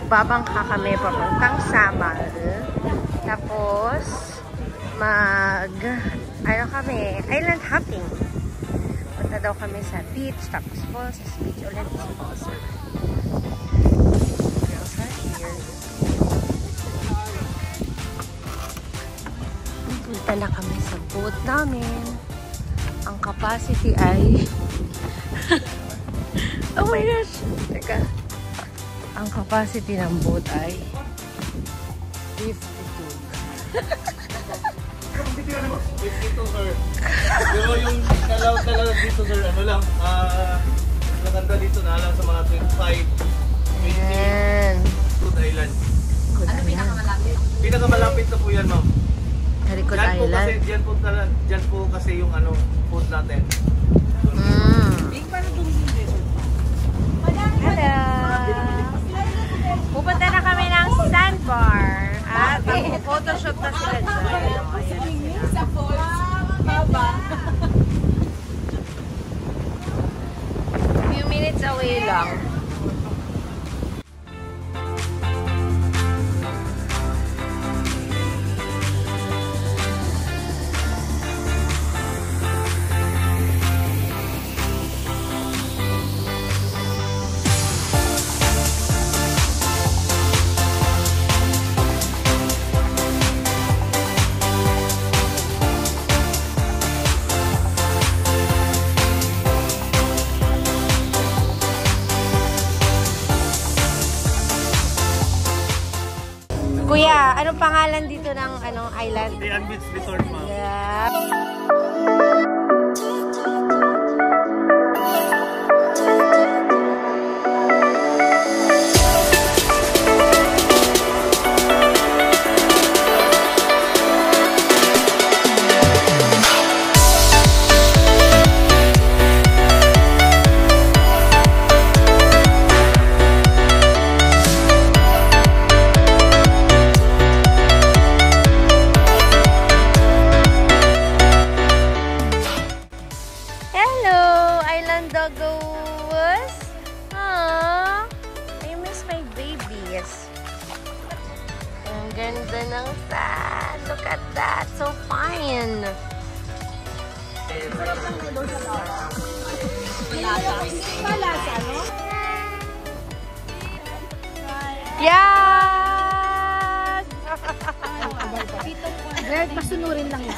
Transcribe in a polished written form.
Magbabangka kami papuntang Samal. Tapos, island hopping. Punta daw kami sa beach, tapos falls, sa beach ulit, sa falls. Punta na kami sa boat namin. Ang capacity ay oh my gosh! Teka. Ang capacity ng boat ay 52. 52, sir. Pero yung nalawag dito, sir, ano lang, maganda dito na lang sa mga 25, 20, Good Island. Ano pinakamalapit? Pinakamalapit na po yan, ma'am. Good Island? Diyan po kasi yung food natin. Hello! Pupunta na kami ng sandbar. At photoshoot na sila dyan. Sa falls. Baba. Few minutes away lang. Kuya, anong pangalan dito ng island? Dayan Beach Resort, ma'am. Yeah. Doggos. Aww. I miss my babies. Ang ganda ng sand. Look at that. So fine. Malasa, no? Yes! Red, pasunurin lang ito.